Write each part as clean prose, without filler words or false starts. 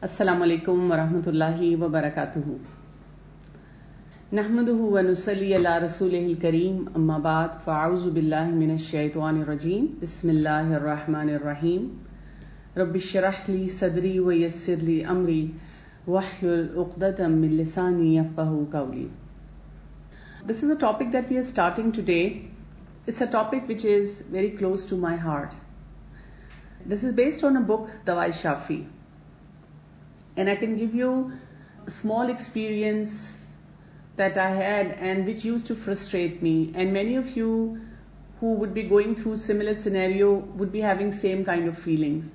Assalamu alaikum wa rahmatullahi wa barakatuhu. Nahmaduhu wa nusalli ala rasulihil kareem amma ba'd fa'auzu billahi minash shaitanir rajeem. Bismillahir rahmanir rahim. Rabbi shrah li sadri wa yassir li amri wahlul 'uqdatam min lisani yafqahu qawli. This is a topic that we are starting today. It's a topic which is very close to my heart. This is based on a book, Love-1, and I can give you a small experience that I had and which used to frustrate me, and many of you who would be going through similar scenario would be having same kind of feelings.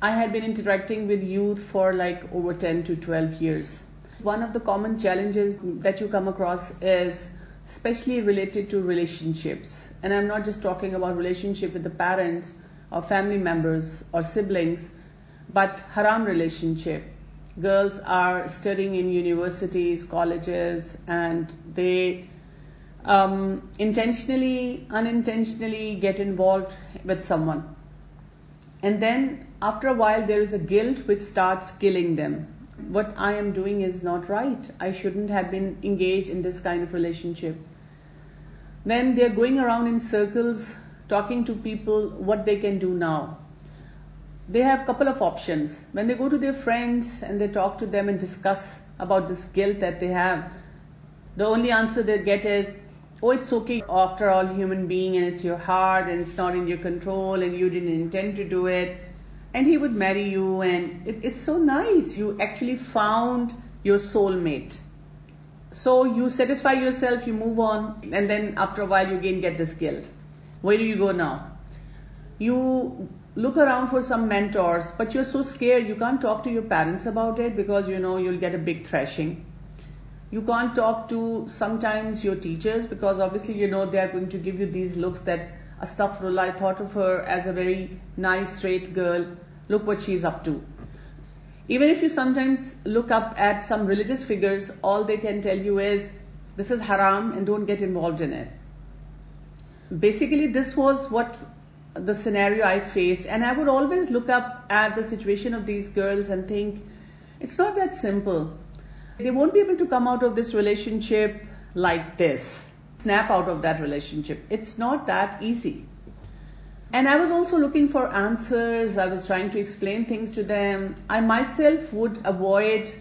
I had been interacting with youth for like over 10 to 12 years. One of the common challenges that you come across is especially related to relationships, and I'm not just talking about relationship with the parents or family members or siblings, but haram relationship. Girls are studying in universities, colleges, and they intentionally, unintentionally get involved with someone. And then after a while there is a guilt which starts killing them. What I am doing is not right. I shouldn't have been engaged in this kind of relationship. Then they're going around in circles talking to people what they can do now. They have a couple of options. When they go to their friends and they talk to them and discuss about this guilt that they have, the only answer they get is, oh, it's okay, after all, human being, and it's your heart and it's not in your control and you didn't intend to do it, and he would marry you, and it's so nice. You actually found your soulmate. So you satisfy yourself, you move on, and then after a while you again get this guilt. Where do you go now? You look around for some mentors, but you're so scared you can't talk to your parents about it because you know you'll get a big thrashing. You can't talk to sometimes your teachers because obviously you know they are going to give you these looks that, astaghfirullah, I thought of her as a very nice straight girl, look what she's up to. Even if you sometimes look up at some religious figures, all they can tell you is, this is haram and don't get involved in it. Basically, this was what the scenario I faced, and I would always look up at the situation of these girls and think, it's not that simple. They won't be able to come out of this relationship like this, snap out of that relationship. It's not that easy. And I was also looking for answers. I was trying to explain things to them. I myself would avoid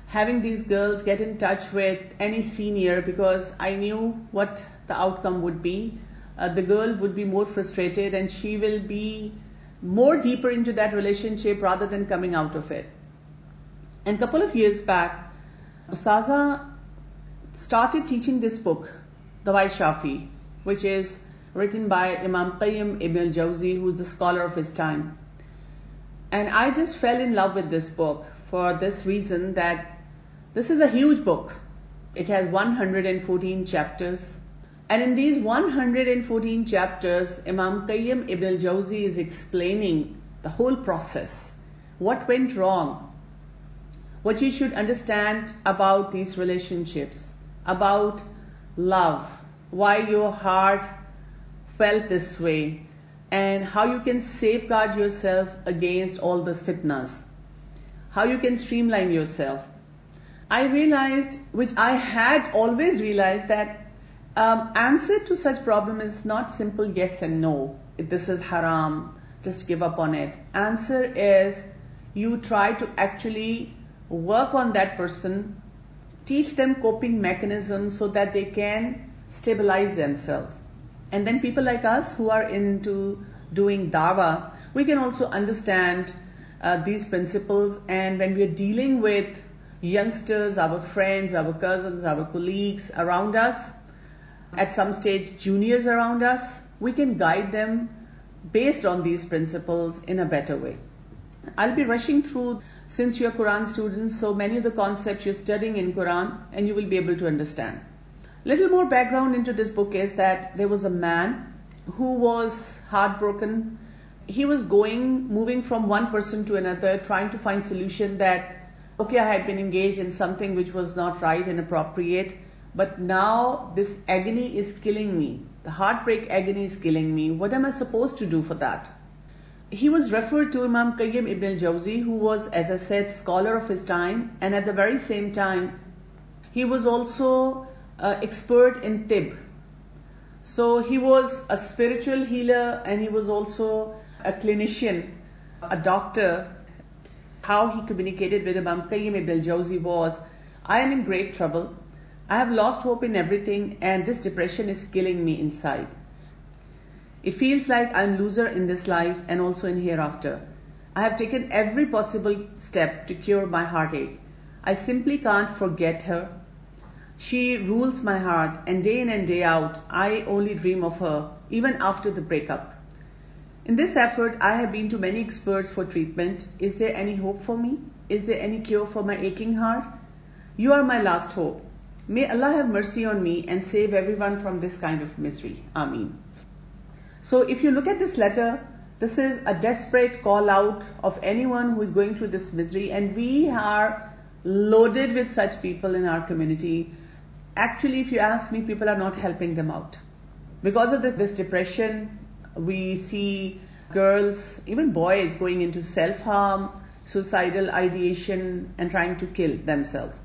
having these girls get in touch with any senior because I knew what the outcome would be. The girl would be more frustrated and she will be more deeper into that relationship rather than coming out of it. And a couple of years back, Ustaza started teaching this book, Love-1, which is written by Imam Qayyim ibn al-Jawzi, who is the scholar of his time. And I just fell in love with this book for this reason, that this is a huge book. It has 114 chapters. And in these 114 chapters, Imam Qayyim ibn al-Jawzi is explaining the whole process. What went wrong? What you should understand about these relationships, about love, why your heart felt this way, and how you can safeguard yourself against all these fitnas, how you can streamline yourself. I realized, which I had always realized, that answer to such problem is not simple yes and no. If this is haram, just give up on it. Answer is you try to actually work on that person, teach them coping mechanisms so that they can stabilize themselves. And then people like us who are into doing dawah, we can also understand these principles. And when we are dealing with youngsters, our friends, our cousins, our colleagues around us, at some stage juniors around us, we can guide them based on these principles in a better way. I'll be rushing through, since you're Quran students, so many of the concepts you're studying in Quran and you will be able to understand. Little more background into this book is that there was a man who was heartbroken. He was moving from one person to another, trying to find solution that, okay, I had been engaged in something which was not right and appropriate, but now this agony is killing me. The heartbreak agony is killing me. What am I supposed to do for that? he was referred to Imam Qayyim ibn al-Jawzi, who was, as I said, scholar of his time, and at the very same time, he was also expert in tib. So he was a spiritual healer and he was also a clinician, a doctor. How he communicated with Imam Qayyim ibn al-Jawzi was, I am in great trouble. I have lost hope in everything and this depression is killing me inside. It feels like I'm loser in this life and also in hereafter. I have taken every possible step to cure my heartache. I simply can't forget her. She rules my heart and day in and day out, I only dream of her, even after the breakup. In this effort, I have been to many experts for treatment. Is there any hope for me? Is there any cure for my aching heart? You are my last hope. May Allah have mercy on me and save everyone from this kind of misery. Ameen. So if you look at this letter, this is a desperate call out of anyone who is going through this misery, and we are loaded with such people in our community. Actually, if you ask me, people are not helping them out. Because of this depression, we see girls, even boys, going into self-harm, suicidal ideation, and trying to kill themselves.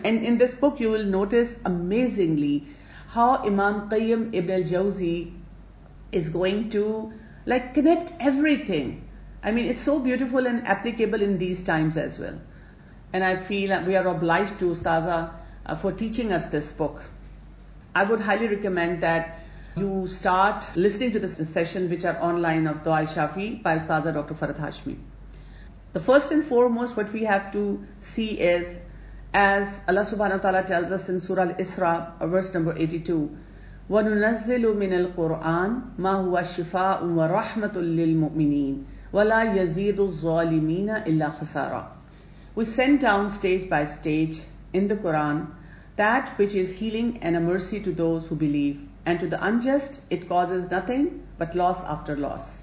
And in this book, you will notice amazingly how Imam Qayyim ibn al-Jawzi is going to connect everything. I mean, it's so beautiful and applicable in these times as well. And I feel that we are obliged to Ustaza for teaching us this book. I would highly recommend that you start listening to the sessions which are online of Dua Shafi by Ustaza Dr. Farhat Hashmi. The first and foremost what we have to see is, as Allah subhanahu wa ta'ala tells us in Surah Al-Isra, verse number 82, وَنُنَزِّلُ مِنَ الْقُرْآنِ مَا هُوَ شِفَاءٌ وَرَحْمَةٌ لِلْمُؤْمِنِينَ وَلَا يَزِيدُ الظَّالِمِينَ إِلَّا خَسَارًا. We send down stage by stage in the Quran that which is healing and a mercy to those who believe, and to the unjust it causes nothing but loss after loss.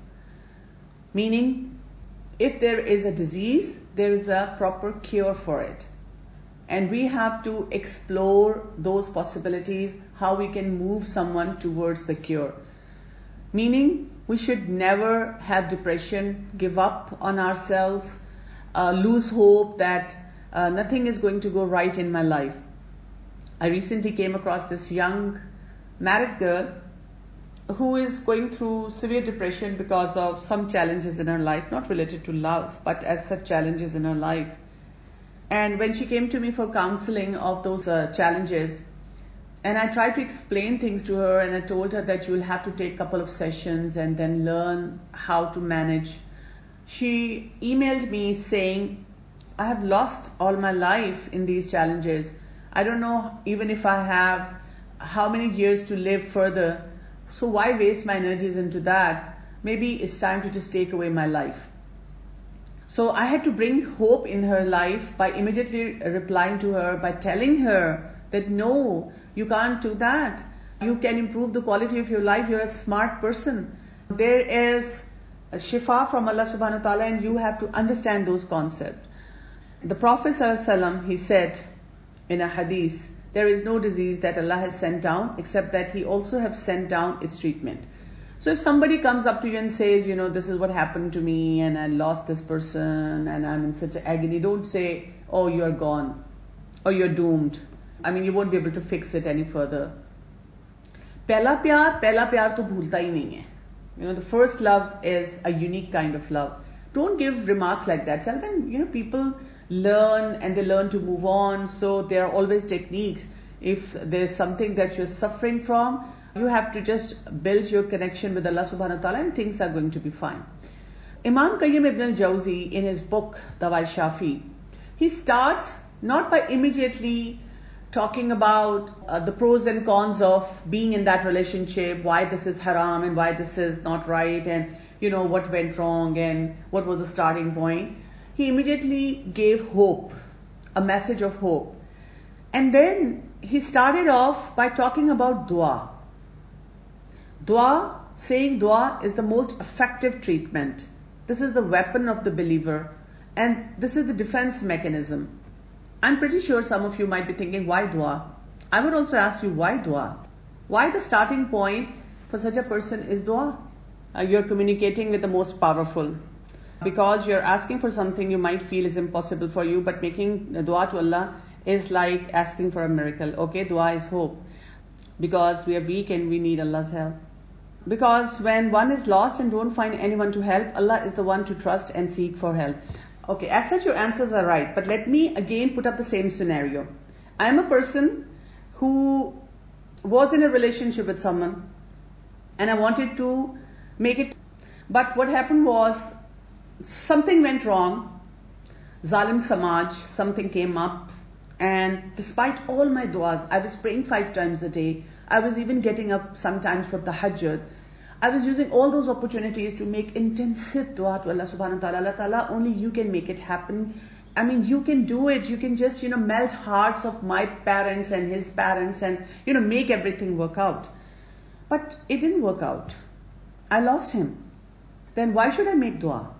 Meaning, if there is a disease, there is a proper cure for it. And we have to explore those possibilities, how we can move someone towards the cure. Meaning, we should never have depression, give up on ourselves, lose hope that nothing is going to go right in my life. I recently came across this young married girl who is going through severe depression because of some challenges in her life, not related to love, but as such challenges in her life. And when she came to me for counseling of those challenges, and I tried to explain things to her, and I told her that you will have to take a couple of sessions and then learn how to manage. She emailed me saying, I have lost all my life in these challenges. I don't know even if I have how many years to live further. So why waste my energies into that? Maybe it's time to just take away my life. So I had to bring hope in her life by immediately replying to her, by telling her that no, you can't do that. You can improve the quality of your life. You're a smart person. There is a shifa from Allah subhanahu wa ta'ala, and you have to understand those concepts. The Prophet ﷺ, he said in a hadith, there is no disease that Allah has sent down except that He also has sent down its treatment. So if somebody comes up to you and says, this is what happened to me and I lost this person and I'm in such agony, don't say, oh, you're gone or you're doomed. I mean, you won't be able to fix it any further. Pehla pyar to bhulta hi nahi hai. The first love is a unique kind of love. Don't give remarks like that. Tell them, people learn and they learn to move on. So there are always techniques. If there's something that you're suffering from, you have to just build your connection with Allah subhanahu wa ta'ala and things are going to be fine. Imam Qayyim ibn al-Jawzi, in his book, Dawai Shafi, he starts not by immediately talking about the pros and cons of being in that relationship, why this is haram and why this is not right, and what went wrong and what was the starting point. He immediately gave hope, a message of hope. And then he started off by talking about dua. Saying dua is the most effective treatment. This is the weapon of the believer, and this is the defense mechanism. I'm pretty sure some of you might be thinking, why dua? I would also ask you, why dua? Why the starting point for such a person is dua? you're communicating with the most powerful. Because you're asking for something you might feel is impossible for you, but making dua to Allah is like asking for a miracle. Okay, dua is hope. Because we are weak and we need Allah's help. Because when one is lost and don't find anyone to help, Allah is the one to trust and seek for help. Okay, as such your answers are right, but let me again put up the same scenario. I am a person who was in a relationship with someone and I wanted to make it, but what happened was something went wrong, Zalim Samaj, something came up, and despite all my du'as, I was praying 5 times a day, I was even getting up sometimes for tahajjud, I was using all those opportunities to make intensive dua to Allah subhanahu wa ta'ala. Allah ta'ala, only you can make it happen. I mean, you can do it. You can just, melt hearts of my parents and his parents and, make everything work out. But it didn't work out. I lost him. Then why should I make dua?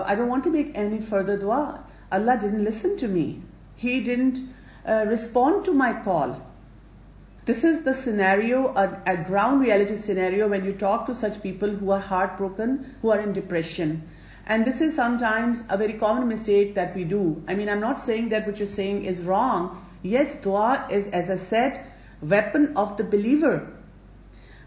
I don't want to make any further dua. Allah didn't listen to me. He didn't respond to my call. This is the scenario, a ground reality scenario when you talk to such people who are heartbroken, who are in depression. And this is sometimes a very common mistake that we do. I mean, I'm not saying that what you're saying is wrong. Yes, dua is, as I said, weapon of the believer.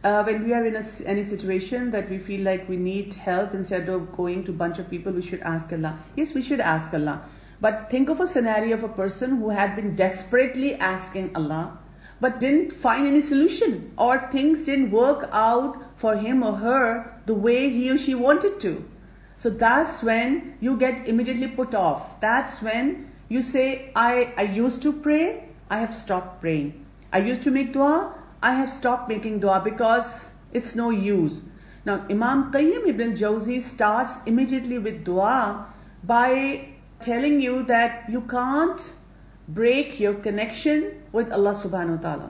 When we are in any situation that we feel like we need help, instead of going to a bunch of people, we should ask Allah. Yes, we should ask Allah. But think of a scenario of a person who had been desperately asking Allah, but didn't find any solution, or things didn't work out for him or her the way he or she wanted to. So that's when you get immediately put off. That's when you say, I used to pray, I have stopped praying. I used to make dua, I have stopped making dua because it's no use. Now Imam Qayyim ibn al-Jawzi starts immediately with dua by telling you that you can't break your connection with Allah subhanahu wa ta'ala.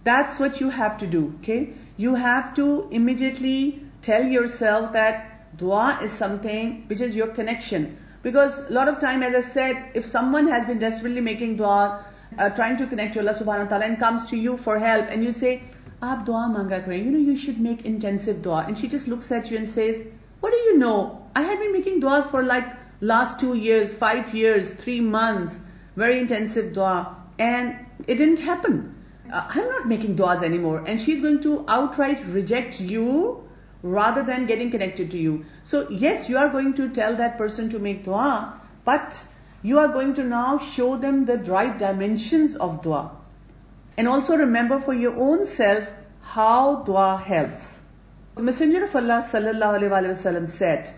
That's what you have to do, okay? You have to immediately tell yourself that dua is something which is your connection. Because a lot of time, as I said, if someone has been desperately making dua, trying to connect to Allah subhanahu wa ta'ala and comes to you for help and you say, aap dua manga kare, you should make intensive dua. And she just looks at you and says, what do you know? I had been making dua for like last 2 years, 5 years, 3 months, very intensive dua, and it didn't happen. I'm not making duas anymore. And she's going to outright reject you rather than getting connected to you. So yes, you are going to tell that person to make dua, but you are going to now show them the right dimensions of dua. And also remember for your own self how dua helps. The Messenger of Allah sallallahu alaihi wasallam said,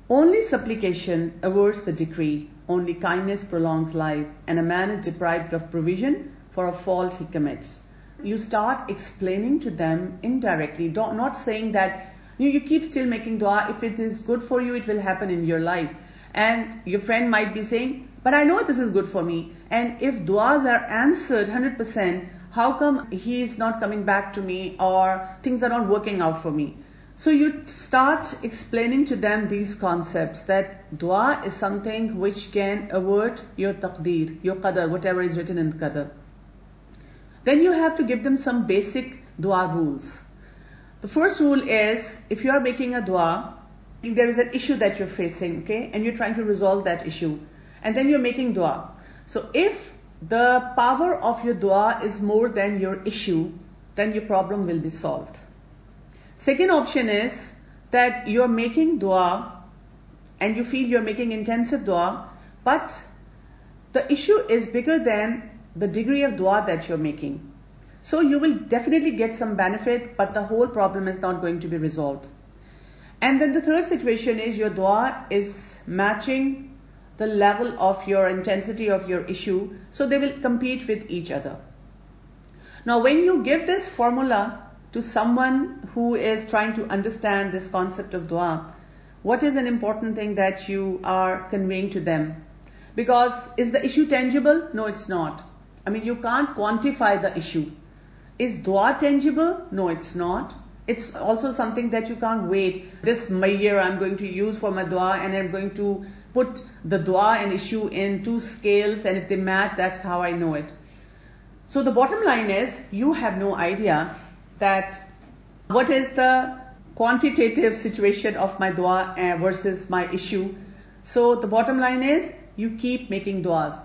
only supplication averts the decree, only kindness prolongs life, and a man is deprived of provision for a fault he commits. You start explaining to them indirectly, not saying that you keep still making dua, if it is good for you, it will happen in your life. And your friend might be saying, but I know this is good for me. And if duas are answered 100%, how come he is not coming back to me, or things are not working out for me? So you start explaining to them these concepts, that dua is something which can avert your taqdeer, your qadar, whatever is written in qadar. Then you have to give them some basic dua rules. The first rule is, if you are making a dua, if there is an issue that you're facing, okay, and you're trying to resolve that issue, and then you're making dua. So if the power of your dua is more than your issue, then your problem will be solved. Second option is that you're making dua and you feel you're making intensive dua, but the issue is bigger than the degree of dua that you're making. So you will definitely get some benefit, but the whole problem is not going to be resolved. And then the third situation is your dua is matching the level of your intensity of your issue, so they will compete with each other. Now when you give this formula to someone who is trying to understand this concept of dua, what is an important thing that you are conveying to them? Because is the issue tangible? No, it's not. I mean, you can't quantify the issue. Is dua tangible? No, it's not. It's also something that you can't wait. This year I'm going to use for my dua, and I'm going to put the dua and issue in 2 scales, and if they match, that's how I know it. So the bottom line is, you have no idea that what is the quantitative situation of my dua versus my issue. So the bottom line is, you keep making duas.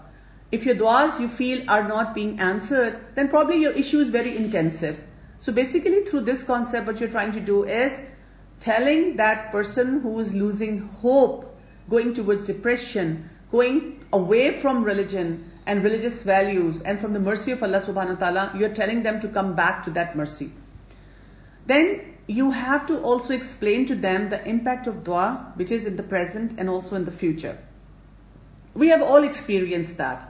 If your duas you feel are not being answered, then probably your issue is very intensive. So basically through this concept, what you're trying to do is telling that person who is losing hope, going towards depression, going away from religion and religious values and from the mercy of Allah subhanahu wa ta'ala, you're telling them to come back to that mercy. Then you have to also explain to them the impact of dua, which is in the present and also in the future. We have all experienced that.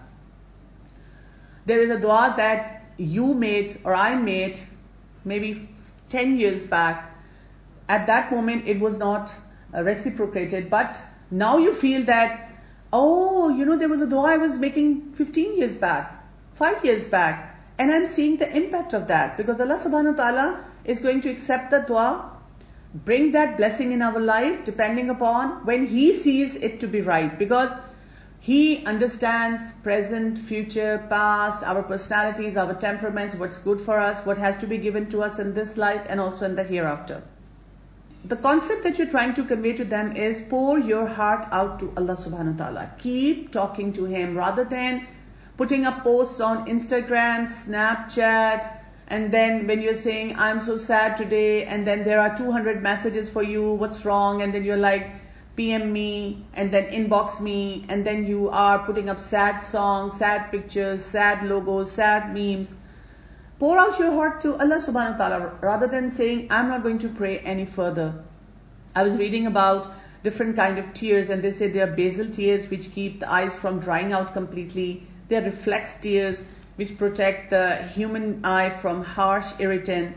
There is a dua that you made or I made maybe 10 years back. At that moment it was not reciprocated, but now you feel that, oh, there was a dua I was making 15 years back, 5 years back, and I'm seeing the impact of that, because Allah subhanahu wa ta'ala is going to accept the dua, bring that blessing in our life depending upon when He sees it to be right, because He understands present, future, past, our personalities, our temperaments, what's good for us, what has to be given to us in this life and also in the hereafter. The concept that you're trying to convey to them is pour your heart out to Allah subhanahu wa ta'ala. Keep talking to Him rather than putting up posts on Instagram, Snapchat, and then when you're saying, I'm so sad today, and then there are 200 messages for you, what's wrong? And then you're like, PM me, and then inbox me, and then you are putting up sad songs, sad pictures, sad logos, sad memes. Pour out your heart to Allah subhanahu wa ta'ala rather than saying, I'm not going to pray any further. I was reading about different kind of tears, and they say they are basal tears which keep the eyes from drying out completely. They are reflex tears which protect the human eye from harsh irritant.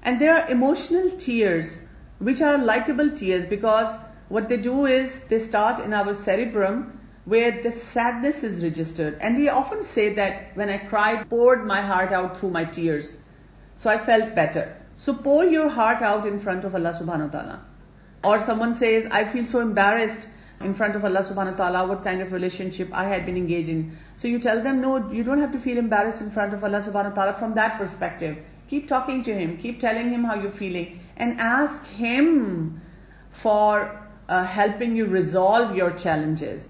And there are emotional tears which are likable tears, because what they do is they start in our cerebrum where the sadness is registered. And we often say that when I cried, poured my heart out through my tears. So I felt better. So pour your heart out in front of Allah subhanahu wa ta'ala. Or someone says, I feel so embarrassed in front of Allah subhanahu wa ta'ala what kind of relationship I had been engaged in. So you tell them, no, you don't have to feel embarrassed in front of Allah subhanahu wa ta'ala from that perspective. Keep talking to Him, keep telling Him how you're feeling, and ask Him for helping you resolve your challenges.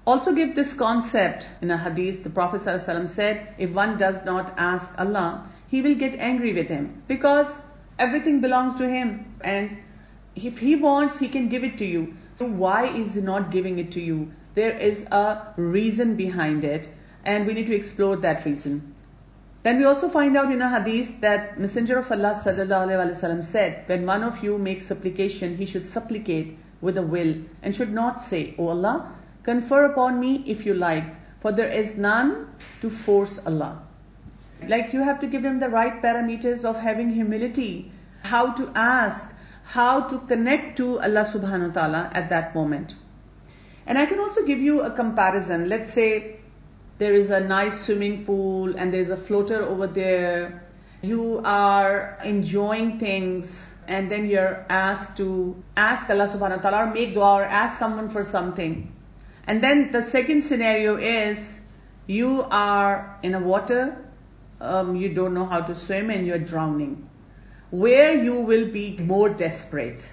Also give this concept in a hadith. The Prophet ﷺ said, if one does not ask Allah, he will get angry with him, because everything belongs to Him, and if He wants, He can give it to you. So why is He not giving it to you? There is a reason behind it, and we need to explore that reason. Then we also find out in a hadith that Messenger of Allah ﷺ said, when one of you makes supplication, he should supplicate with a will and should not say, O Allah, confer upon me if you like, for there is none to force Allah. Like you have to give Him the right parameters of having humility, how to ask, how to connect to Allah subhanahu wa ta'ala at that moment. And I can also give you a comparison. Let's say there is a nice swimming pool and there's a floater over there. You are enjoying things, and then you're asked to ask Allah subhanahu wa ta'ala or make dua or ask someone for something. And then the second scenario is you are in a water, you don't know how to swim and you're drowning. Where you will be more desperate?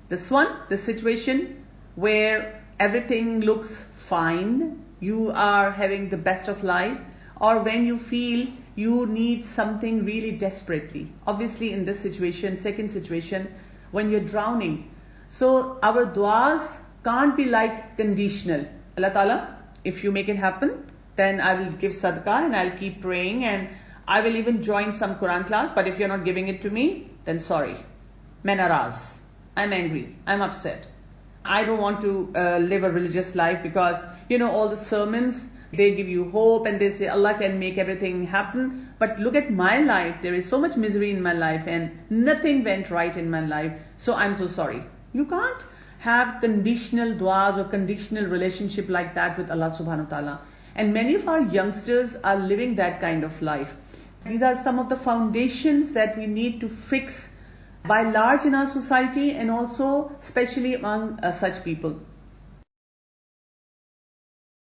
This one, the situation where everything looks fine, you are having the best of life, or when you feel you need something really desperately. Obviously in this situation, second situation, when you're drowning. So our duas can't be like conditional. Allah Ta'ala, if you make it happen, then I will give sadaqah and I'll keep praying and I will even join some Quran class, but if you're not giving it to me, then sorry. Main naraz. I'm angry. I'm upset. I don't want to live a religious life, because all the sermons, they give you hope and they say Allah can make everything happen. But look at my life. There is so much misery in my life and nothing went right in my life. So I'm so sorry. You can't have conditional duas or conditional relationship like that with Allah subhanahu wa ta'ala. And many of our youngsters are living that kind of life. These are some of the foundations that we need to fix by large in our society, and also especially among such people.